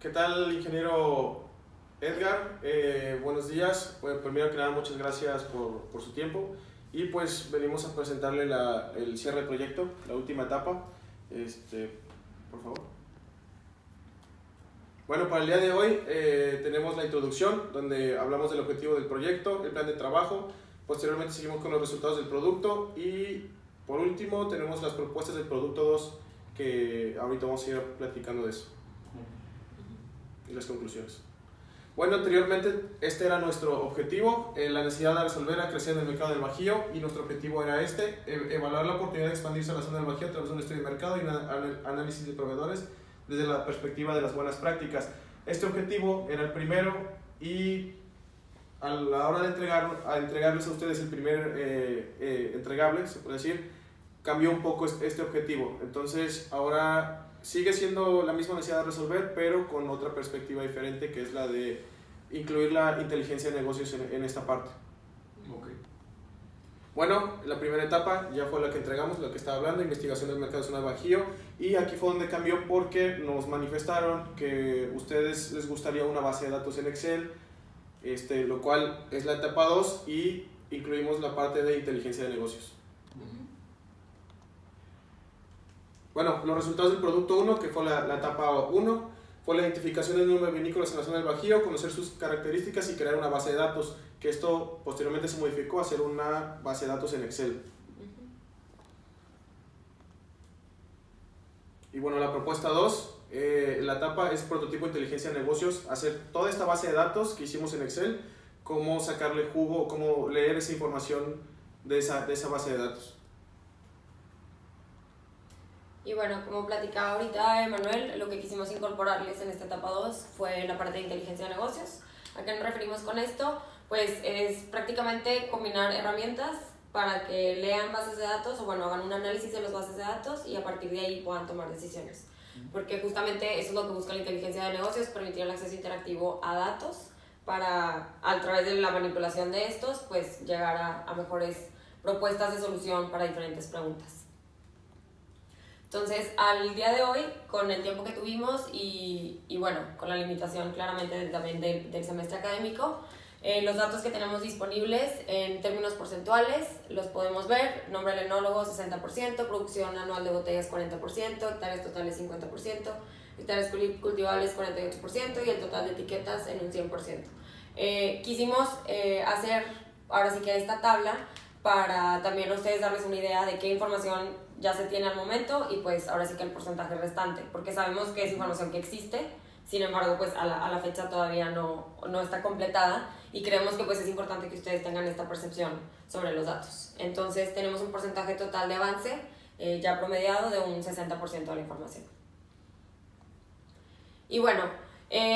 ¿Qué tal, ingeniero Edgar? Buenos días. Bueno, primero que nada, muchas gracias por su tiempo. Y pues venimos a presentarle el cierre del proyecto, la última etapa. Por favor. Bueno, para el día de hoy tenemos la introducción, donde hablamos del objetivo del proyecto, el plan de trabajo. Posteriormente seguimos con los resultados del producto y por último tenemos las propuestas del producto 2, que ahorita vamos a ir platicando de eso. Y las conclusiones. Bueno, anteriormente este era nuestro objetivo, la necesidad de resolver la creciente en el mercado del Bajío, y nuestro objetivo era evaluar la oportunidad de expandirse a la zona del Bajío a través de un estudio de mercado y un análisis de proveedores desde la perspectiva de las buenas prácticas. Este objetivo era el primero y a la hora de entregarles a ustedes el primer entregable, se puede decir, cambió un poco este objetivo. Entonces ahora sigue siendo la misma necesidad de resolver, pero con otra perspectiva diferente, que es la de incluir la inteligencia de negocios en esta parte. Okay. Bueno, la primera etapa ya fue la que entregamos, la que estaba hablando, investigación del mercado de zona de Bajío, y aquí fue donde cambió porque nos manifestaron que a ustedes les gustaría una base de datos en Excel, lo cual es la etapa 2 y incluimos la parte de inteligencia de negocios. Bueno, los resultados del producto 1, que fue la etapa 1, fue la identificación del número de vinícolas en la zona del Bajío, conocer sus características y crear una base de datos, que esto posteriormente se modificó a hacer una base de datos en Excel. Y bueno, la propuesta 2, la etapa es prototipo de inteligencia de negocios, hacer toda esta base de datos que hicimos en Excel, cómo sacarle jugo, cómo leer esa información de esa base de datos. Y bueno, como platicaba ahorita Emanuel, lo que quisimos incorporarles en esta etapa 2 fue la parte de inteligencia de negocios. ¿A qué nos referimos con esto? Pues es prácticamente combinar herramientas para que lean bases de datos o bueno, hagan un análisis de las bases de datos y a partir de ahí puedan tomar decisiones. Porque justamente eso es lo que busca la inteligencia de negocios, permitir el acceso interactivo a datos para, a través de la manipulación de estos, pues llegar a mejores propuestas de solución para diferentes preguntas. Entonces, al día de hoy, con el tiempo que tuvimos y bueno, con la limitación claramente también del semestre académico, los datos que tenemos disponibles en términos porcentuales los podemos ver: nombre del enólogo 60%, producción anual de botellas 40%, hectáreas totales 50%, hectáreas cultivables 48% y el total de etiquetas en un 100%. Quisimos hacer ahora sí que esta tabla para también a ustedes darles una idea de qué información ya se tiene al momento y pues ahora sí que el porcentaje restante, porque sabemos que es información que existe, sin embargo pues a la fecha todavía no está completada y creemos que pues es importante que ustedes tengan esta percepción sobre los datos. Entonces tenemos un porcentaje total de avance ya promediado de un 60% de la información. Y bueno,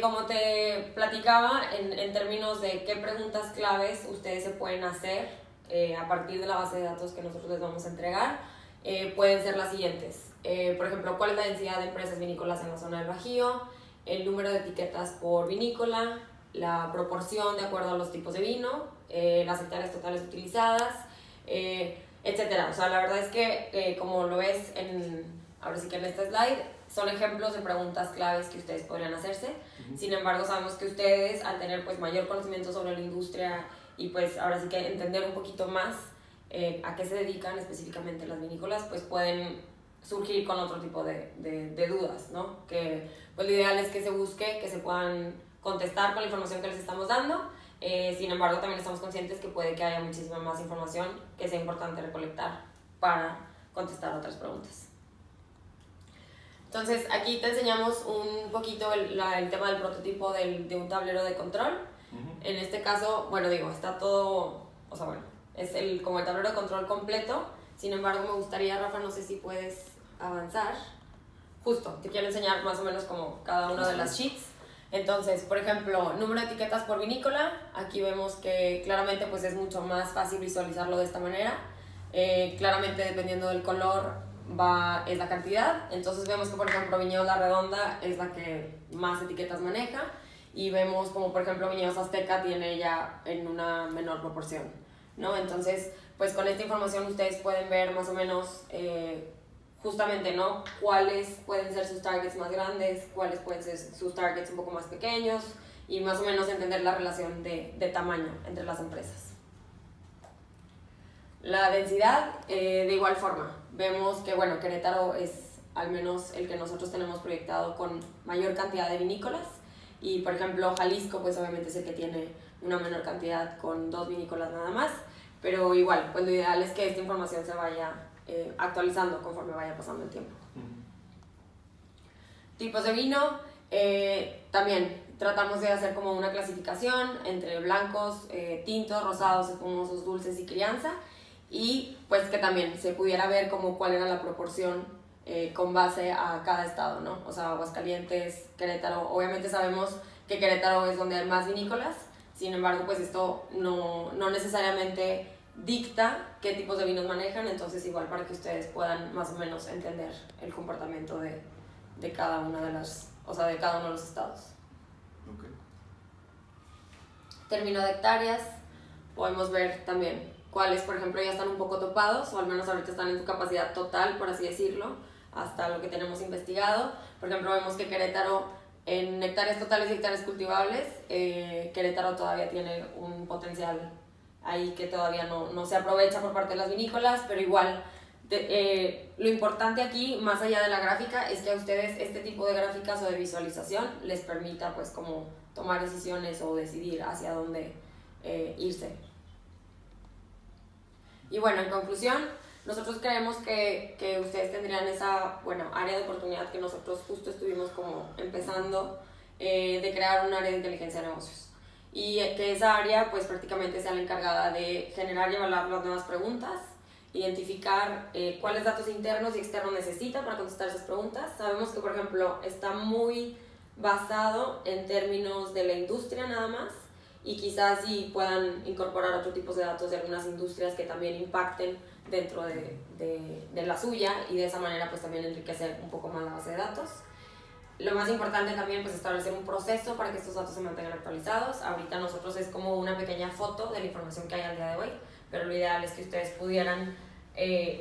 como te platicaba, en términos de qué preguntas claves ustedes se pueden hacer a partir de la base de datos que nosotros les vamos a entregar, pueden ser las siguientes. Por ejemplo, ¿cuál es la densidad de empresas vinícolas en la zona del Bajío? El número de etiquetas por vinícola, la proporción de acuerdo a los tipos de vino, las hectáreas totales utilizadas, etc. O sea, la verdad es que como lo ves ahora sí que en este slide, son ejemplos de preguntas claves que ustedes podrían hacerse. Sin embargo, sabemos que ustedes, al tener pues mayor conocimiento sobre la industria y pues ahora sí que entender un poquito más a qué se dedican específicamente las vinícolas, pues pueden surgir con otro tipo de dudas, ¿no? Que pues lo ideal es que se busque, que se puedan contestar con la información que les estamos dando. Sin embargo, también estamos conscientes que puede que haya muchísima más información que sea importante recolectar para contestar otras preguntas. Entonces, aquí te enseñamos un poquito el tema del prototipo de un tablero de control. En este caso, bueno, está todo, o sea, bueno, es como el tablero de control completo. Sin embargo, me gustaría, Rafa, no sé si puedes avanzar. Justo, te quiero enseñar más o menos como cada una de las sheets. Entonces, por ejemplo, número de etiquetas por vinícola. Aquí vemos que claramente pues es mucho más fácil visualizarlo de esta manera. Claramente, dependiendo del color, es la cantidad. Entonces vemos que, por ejemplo, Viñedos La Redonda es la que más etiquetas maneja. Y vemos como, por ejemplo, Viñedos Azteca tiene ya en una menor proporción, ¿no? Entonces, pues con esta información ustedes pueden ver más o menos justamente, ¿no? Cuáles pueden ser sus targets más grandes, cuáles pueden ser sus targets un poco más pequeños y más o menos entender la relación de tamaño entre las empresas. La densidad, de igual forma, vemos que, bueno, Querétaro es al menos el que nosotros tenemos proyectado con mayor cantidad de vinícolas y, por ejemplo, Jalisco, pues obviamente es el que tiene una menor cantidad con 2 vinícolas nada más, pero igual, pues lo ideal es que esta información se vaya actualizando conforme vaya pasando el tiempo. Tipos de vino, también tratamos de hacer como una clasificación entre blancos, tintos, rosados, espumosos, dulces y crianza, y pues que también se pudiera ver como cuál era la proporción con base a cada estado, ¿no? O sea, Aguascalientes, Querétaro, obviamente sabemos que Querétaro es donde hay más vinícolas, sin embargo, pues esto no necesariamente dicta qué tipos de vinos manejan, entonces igual para que ustedes puedan más o menos entender el comportamiento de cada una de las, o sea, de cada uno de los estados. Okay. Término de hectáreas, podemos ver también cuáles, por ejemplo, ya están un poco topados, o al menos ahorita están en su capacidad total, por así decirlo, hasta lo que tenemos investigado. Por ejemplo, vemos que Querétaro, en hectáreas totales y hectáreas cultivables, Querétaro todavía tiene un potencial ahí que todavía no se aprovecha por parte de las vinícolas, pero igual lo importante aquí, más allá de la gráfica, es que a ustedes este tipo de gráficas o de visualización les permita pues como tomar decisiones o decidir hacia dónde irse. Y bueno, en conclusión, nosotros creemos que ustedes tendrían esa, bueno, área de oportunidad que nosotros justo estuvimos como empezando de crear un área de inteligencia de negocios. Y que esa área pues prácticamente sea la encargada de generar y evaluar las nuevas preguntas, identificar cuáles datos internos y externos necesita para contestar esas preguntas. Sabemos que, por ejemplo, está muy basado en términos de la industria nada más, y quizás sí puedan incorporar otro tipo de datos de algunas industrias que también impacten dentro de la suya, y de esa manera pues también enriquecer un poco más la base de datos. Lo más importante también pues establecer un proceso para que estos datos se mantengan actualizados. Ahorita nosotros es como una pequeña foto de la información que hay al día de hoy, pero lo ideal es que ustedes pudieran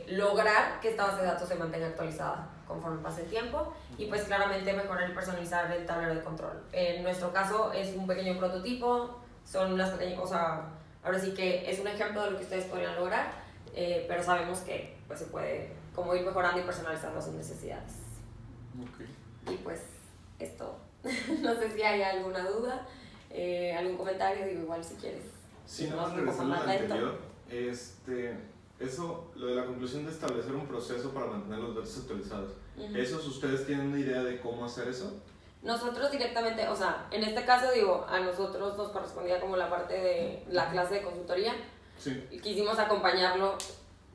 lograr que esta base de datos se mantenga actualizada conforme pase el tiempo, y pues claramente mejorar y personalizar el tablero de control. En nuestro caso es un pequeño prototipo, son unas pequeñas, o sea, ahora sí que es un ejemplo de lo que ustedes podrían lograr, pero sabemos que pues se puede como ir mejorando y personalizando sus necesidades. Okay. Y pues esto, no sé si hay alguna duda, algún comentario, digo igual si quieres. Sí, nada más regresando al anterior, eso, lo de la conclusión de establecer un proceso para mantener los datos actualizados, ¿esos ustedes tienen una idea de cómo hacer eso? Nosotros directamente, o sea, en este caso digo, a nosotros nos correspondía como la parte de la clase de consultoría. Sí. Y quisimos acompañarlo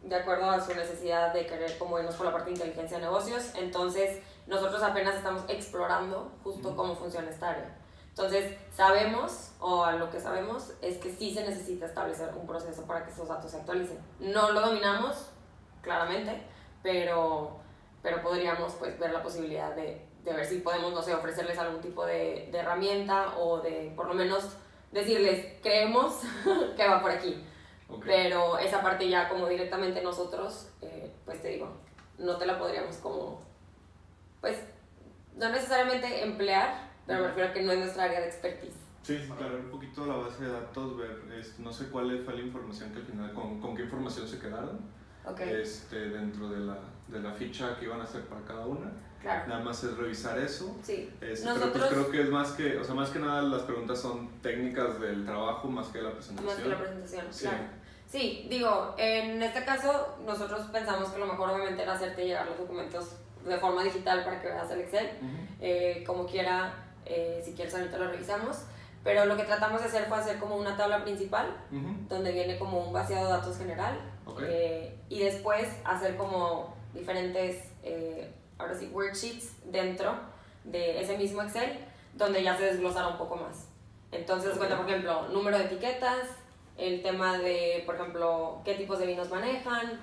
de acuerdo a su necesidad de querer como irnos por la parte de inteligencia de negocios. Entonces nosotros apenas estamos explorando justo cómo funciona esta área. Entonces sabemos, o lo que sabemos es que sí se necesita establecer un proceso para que esos datos se actualicen. No lo dominamos, claramente, pero podríamos pues ver la posibilidad de ver si podemos, no sé, ofrecerles algún tipo de herramienta, o de por lo menos decirles, creemos que va por aquí. Okay. Pero esa parte ya como directamente nosotros, pues te digo, no te la podríamos como, pues, no necesariamente emplear, pero me refiero a que no es nuestra área de expertise. Sí, claro, un poquito la base de datos, ver, no sé cuál fue la información que al final, con qué información se quedaron, okay. Dentro de la ficha que iban a hacer para cada una. Claro. Nada más es revisar eso. Sí. Nosotros... Pero pues creo que es más que, o sea, más que nada las preguntas son técnicas del trabajo más que de la presentación. Más que la presentación, sí. Claro. Sí, digo, en este caso nosotros pensamos que lo mejor obviamente era hacerte llegar los documentos de forma digital para que veas el Excel, como quiera, si quieres ahorita lo revisamos, pero lo que tratamos de hacer fue hacer como una tabla principal, donde viene como un vaciado de datos general, okay. Y después hacer como diferentes, ahora sí, worksheets dentro de ese mismo Excel, donde ya se desglosara un poco más. Entonces, cuenta, por ejemplo, número de etiquetas, el tema de, por ejemplo, qué tipos de vinos manejan,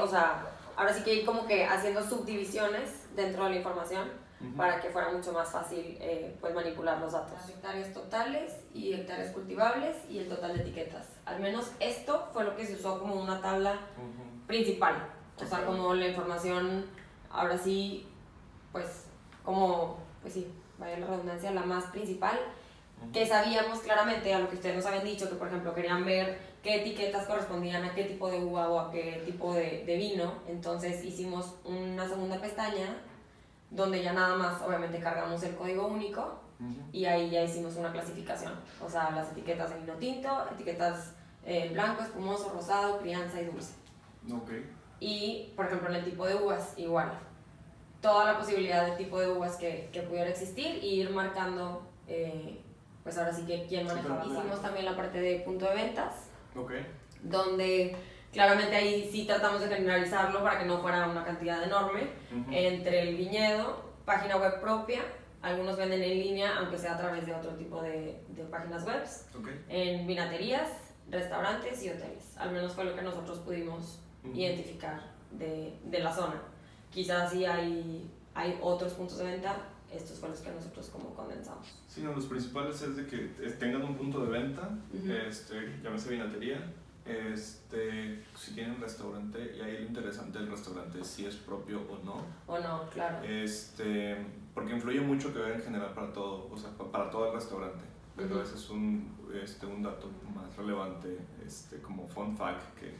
o sea, ahora sí que ir como que haciendo subdivisiones dentro de la información, para que fuera mucho más fácil pues manipular los datos. Las hectáreas totales y hectáreas cultivables y el total de etiquetas. Al menos esto fue lo que se usó como una tabla principal. O sea, como la información ahora sí, pues, como, pues sí, vaya la redundancia, la más principal, que sabíamos claramente a lo que ustedes nos habían dicho, que por ejemplo querían ver qué etiquetas correspondían a qué tipo de uva o a qué tipo de vino. Entonces hicimos una segunda pestaña donde ya nada más obviamente cargamos el código único y ahí ya hicimos una clasificación, o sea, las etiquetas de vino tinto, etiquetas blanco, espumoso, rosado, crianza y dulce. Okay. Y por ejemplo en el tipo de uvas igual, toda la posibilidad de tipo de uvas que pudiera existir y ir marcando pues ahora sí que quién manejaba. Hicimos también la parte de punto de ventas, donde claramente ahí sí tratamos de generalizarlo para que no fuera una cantidad enorme, entre el viñedo, página web propia, algunos venden en línea, aunque sea a través de otro tipo de páginas web, en vinaterías, restaurantes y hoteles. Al menos fue lo que nosotros pudimos identificar de la zona. Quizás sí hay otros puntos de venta, estos fueron los que nosotros como condensamos. Sí, no, los principales es de que tengan un punto de venta, llámese vinatería, si tienen un restaurante, y ahí lo interesante del restaurante es si es propio o no. O no, claro. Porque influye mucho que ver en general para todo, o sea, para todo el restaurante. Pero ese es un dato más relevante, como fun fact que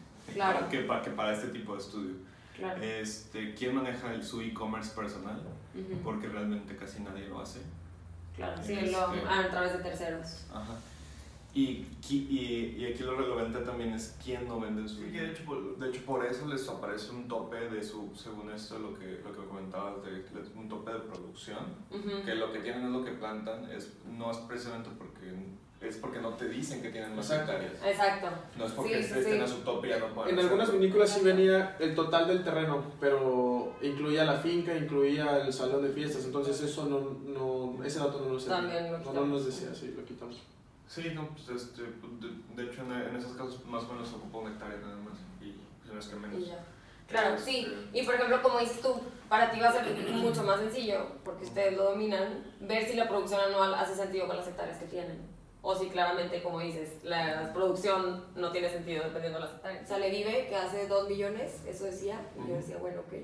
para este tipo de estudio. Claro. ¿Quién maneja su e-commerce personal? Porque realmente casi nadie lo hace. Claro, sí, a través de terceros. Ajá. Y aquí lo relevante también es quién no vende su vino. De hecho, por eso les aparece un tope de según esto, lo que comentabas, un tope de producción, que lo que tienen es lo que plantan, no es precisamente porque no te dicen que tienen más hectáreas. Exacto. No es porque estén a su tope y ya no pueden. En algunas vinícolas sí venía el total del terreno, pero incluía la finca, incluía el salón de fiestas, entonces eso ese dato no nos decía. También lo quitamos. No nos decía, sí, lo quitamos. Sí, no, pues de hecho en esos casos más o menos se ocupa una hectárea nada más y no es que menos. Y ya. Claro, sí. Y por ejemplo, como dices tú, para ti va a ser mucho más sencillo, porque ustedes lo dominan, ver si la producción anual hace sentido con las hectáreas que tienen. O si claramente, como dices, la producción no tiene sentido dependiendo de las hectáreas. O sea, Le Vive, que hace 2 millones, eso decía, y yo decía, bueno, ok.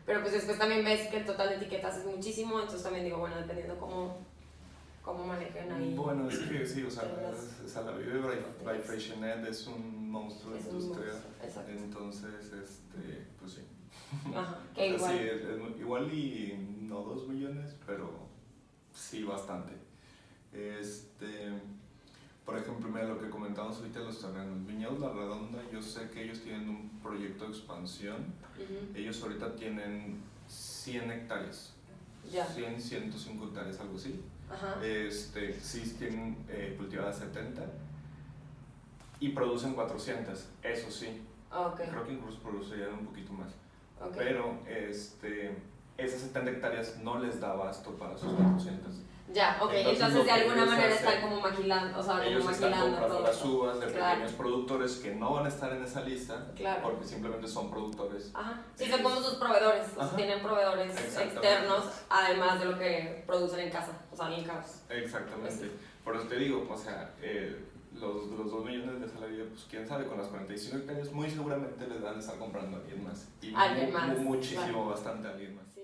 Pero pues después también ves que el total de etiquetas es muchísimo, entonces también digo, bueno, dependiendo cómo manejen ahí. Bueno, es que sí, o sea, La Vive by Freixenet es un monstruo de industria. Exacto. Entonces, pues sí. Ajá, que igual. Sí, igual y no 2 millones, pero sí bastante. Por ejemplo, mira lo que comentamos ahorita de los terrenos. Viñedos La Redonda, yo sé que ellos tienen un proyecto de expansión. Ellos ahorita tienen 100 hectáreas. 100, 105 hectáreas, algo así. Ajá. Sí tienen cultivadas 70 y producen 400, eso sí. Okay. Creo que incluso producirían un poquito más. Okay. Pero esas 70 hectáreas no les da abasto para sus 400. Ya, ok, entonces de alguna manera están como maquilando, o sea, ellos como están maquilando comprando todo. las uvas de pequeños productores que no van a estar en esa lista, porque simplemente son productores. Ajá, sí, son como sus proveedores, o sea, tienen proveedores externos, además de lo que producen en casa, o sea, in-house. Exactamente, por eso te digo, o sea, los 2 millones de salario, pues quién sabe, con las 45 hectáreas muy seguramente les van a estar comprando a alguien más. Y alguien más. Muchísimo, bastante a alguien más. Sí.